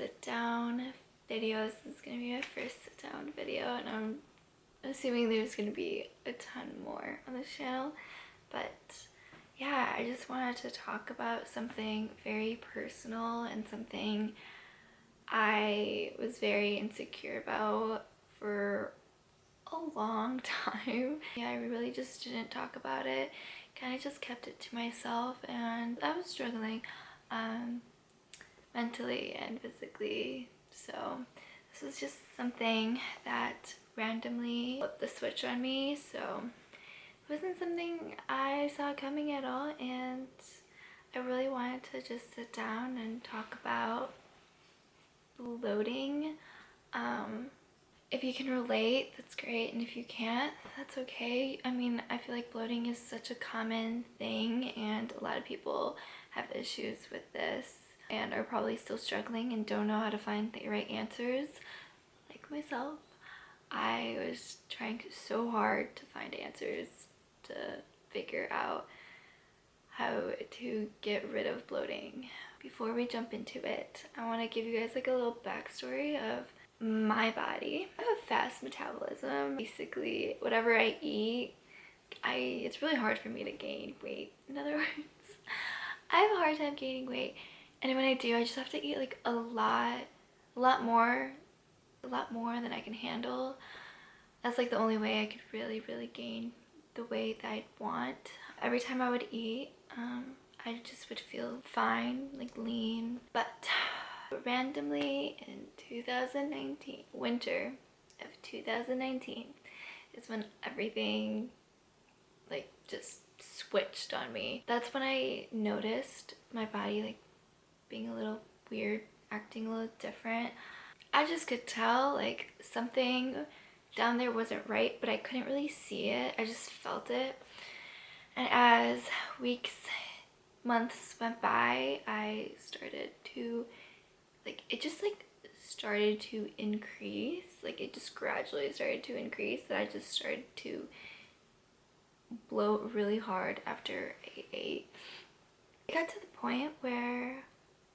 sit down video. This is gonna be my first sit down video, and I'm assuming there's gonna be a ton more on this channel. But yeah, I just wanted to talk about something very personal and something I was very insecure about for a long time. Yeah, I really just didn't talk about it. Kind of just kept it to myself, and I was struggling mentally and physically. So this was just something that randomly flipped the switch on me. So it wasn't something I saw coming at all, and I really wanted to just sit down and talk about bloating. If you can relate, that's great, and if you can't, that's okay. I mean, I feel like bloating is such a common thing, and a lot of people have issues with this and are probably still struggling and don't know how to find the right answers. Like myself, I was trying so hard to find answers to figure out how to get rid of bloating. Before we jump into it, I want to give you guys like a little backstory of my body. I have a fast metabolism. Basically, whatever I eat, it's really hard for me to gain weight. In other words, I have a hard time gaining weight, and when I do, I just have to eat like a lot more than I can handle. That's like the only way I could really gain the weight that I'd want. Every time I would eat, I just would feel fine, like lean. But randomly in 2019, winter of 2019, is when everything like just switched on me. That's when I noticed my body like being a little weird, acting a little different. I just could tell like something down there wasn't right, but I couldn't really see it. I just felt it. And as weeks, months went by, I started to it just started to increase. Like it just gradually started to increase, that I just started to bloat really hard after I ate. It got to the point where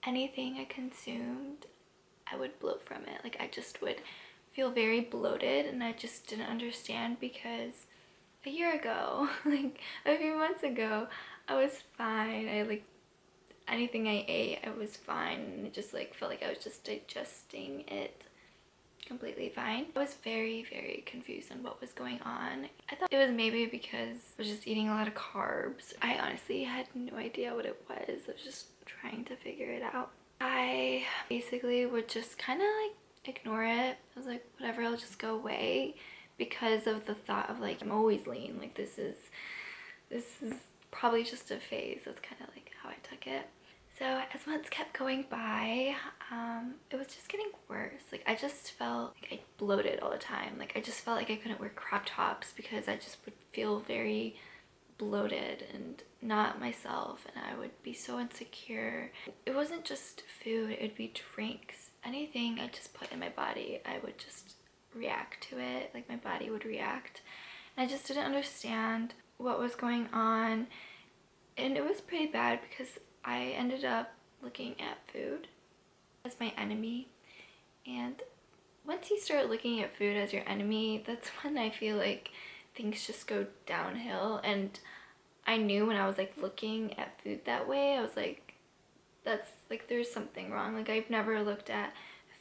anything I consumed, I would bloat from it. Like I just would feel very bloated, and I just didn't understand, because a year ago, like a few months ago, I was fine. Anything I ate, I was fine, and it just like felt like I was just digesting it completely fine. I was very confused on what was going on. I thought it was maybe because I was just eating a lot of carbs. I honestly had no idea what it was. I was just trying to figure it out. I basically would just kind of like ignore it. I was like, whatever, I'll just go away, because of the thought of like, I'm always lean. Like this is probably just a phase. That's kind of like how I took it. So as months kept going by, it was just getting worse. Like I just felt like I bloated all the time. Like I just felt like I couldn't wear crop tops because I just would feel very bloated and not myself, and I would be so insecure. It wasn't just food, it would be drinks. Anything I just put in my body, I would just react to it. Like my body would react. And I just didn't understand what was going on. And it was pretty bad, because I ended up looking at food as my enemy. And once you start looking at food as your enemy, that's when I feel like things just go downhill. And I knew when I was like looking at food that way, I was like, that's like, there's something wrong. Like I've never looked at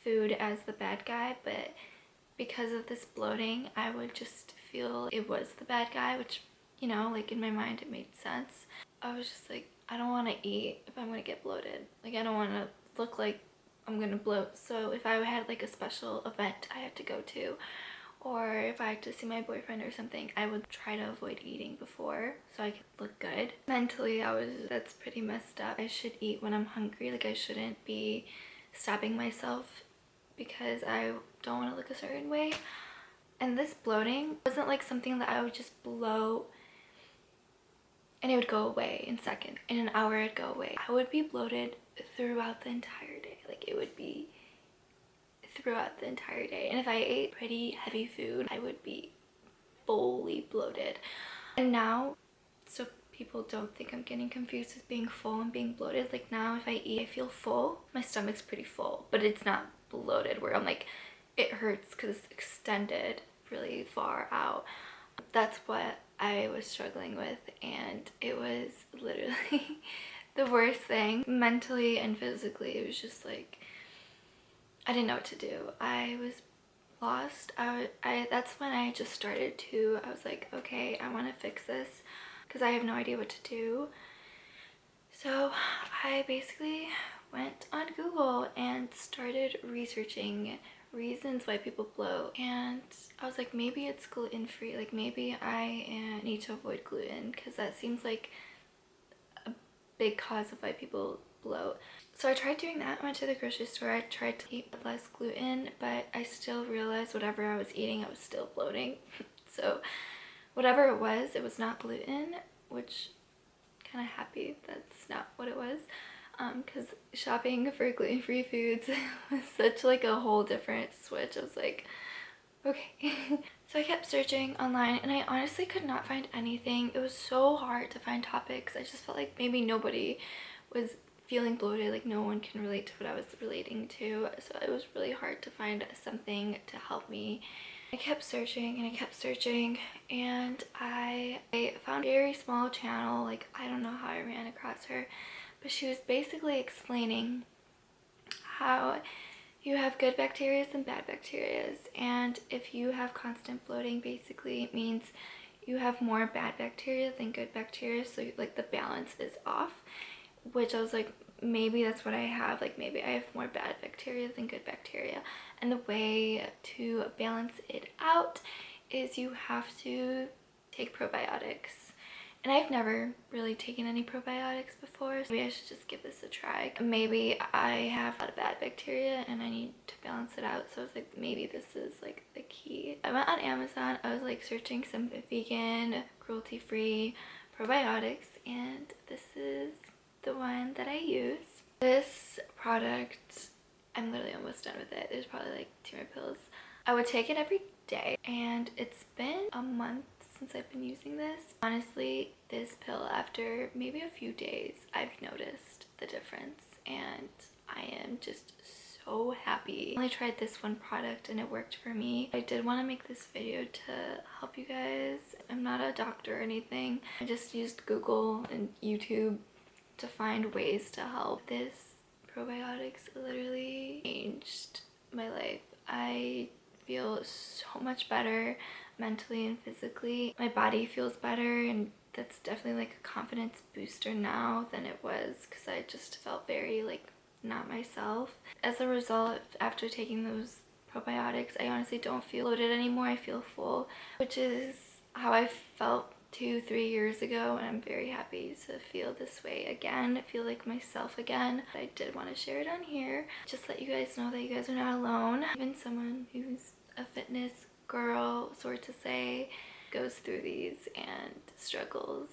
food as the bad guy, but because of this bloating, I would just feel it was the bad guy, which, you know, like in my mind it made sense. I was just like, I don't want to eat if I'm going to get bloated. Like I don't want to look like I'm going to bloat. So if I had like a special event I had to go to, or if I had to see my boyfriend or something, I would try to avoid eating before so I could look good. Mentally, that's pretty messed up. I should eat when I'm hungry. Like I shouldn't be stopping myself because I don't want to look a certain way. And this bloating wasn't like something that I would just bloat and it would go away in seconds. In an hour it'd go away. I would be bloated throughout the entire day. Like it would be throughout the entire day. And if I ate pretty heavy food, I would be fully bloated. And now, so people don't think I'm getting confused with being full and being bloated. Like now if I eat, I feel full. My stomach's pretty full, but it's not bloated where I'm like, it hurts because it's extended really far out. That's what I was struggling with, and it was literally the worst thing. Mentally and physically, it was just like, I didn't know what to do. I was lost. That's when I just started to, I was like, okay, I want to fix this because I have no idea what to do. So I basically went on Google and started researching reasons why people bloat, and I was like, maybe it's gluten-free. Like maybe I need to avoid gluten because that seems like a big cause of why people bloat. So I tried doing that. I went to the grocery store. I tried to eat less gluten, but I still realized whatever I was eating, I was still bloating. So whatever it was not gluten, which kind of happy that's not what it was, because shopping for gluten-free foods was such like a whole different switch. I was like, okay. So I kept searching online and I honestly could not find anything. It was so hard to find topics. I just felt like maybe nobody was feeling bloated, like no one can relate to what I was relating to. So it was really hard to find something to help me. I kept searching and I kept searching, and I found a very small channel. Like I don't know how I ran across her, but she was basically explaining how you have good bacteria and bad bacteria, and if you have constant bloating, basically it means you have more bad bacteria than good bacteria, so like the balance is off, which I was like, maybe that's what I have. Like maybe I have more bad bacteria than good bacteria, and the way to balance it out is you have to take probiotics. And I've never really taken any probiotics before, so maybe I should just give this a try. Maybe I have a lot of bad bacteria and I need to balance it out, so I was like, maybe this is like the key. I went on Amazon, I was like searching some vegan, cruelty-free probiotics, and this is the one that I use. This product, I'm literally almost done with it. There's probably like 2 more pills. I would take it every day, and it's been a month since I've been using this. Honestly, this pill, after maybe a few days, I've noticed the difference, and I am just so happy. I only tried this one product and it worked for me. I did want to make this video to help you guys. I'm not a doctor or anything. I just used Google and YouTube to find ways to help. This probiotics literally changed my life. I feel so much better mentally and physically. My body feels better, and that's definitely like a confidence booster now than it was, because I just felt very like not myself. As a result, after taking those probiotics, I honestly don't feel bloated anymore. I feel full, which is how I felt 2-3 years ago, and I'm very happy to feel this way again. I feel like myself again. I did want to share it on here, just let you guys know that you guys are not alone. Even someone who's a fitness girl, sort to say, goes through these and struggles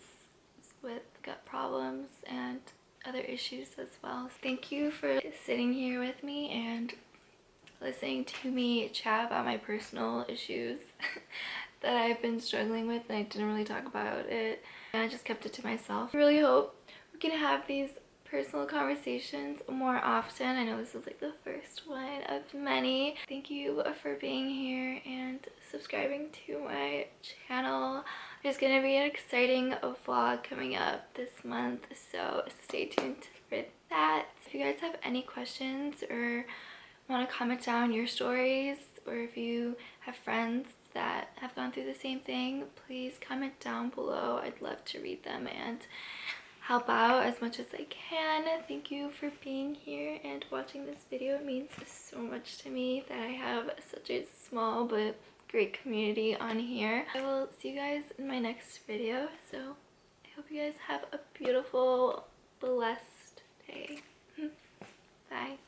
with gut problems and other issues as well. Thank you for sitting here with me and listening to me chat about my personal issues that I've been struggling with, and I didn't really talk about it, and I just kept it to myself. I really hope we can have these personal conversations more often. I know this is like the first one of many. Thank you for being here and subscribing to my channel. There's gonna be an exciting vlog coming up this month, so stay tuned for that. If you guys have any questions or want to comment down your stories, or if you have friends that have gone through the same thing, please comment down below. I'd love to read them and help out as much as I can. Thank you for being here and watching this video. It means so much to me that I have such a small but great community on here. I will see you guys in my next video, so I hope you guys have a beautiful, blessed day. Bye.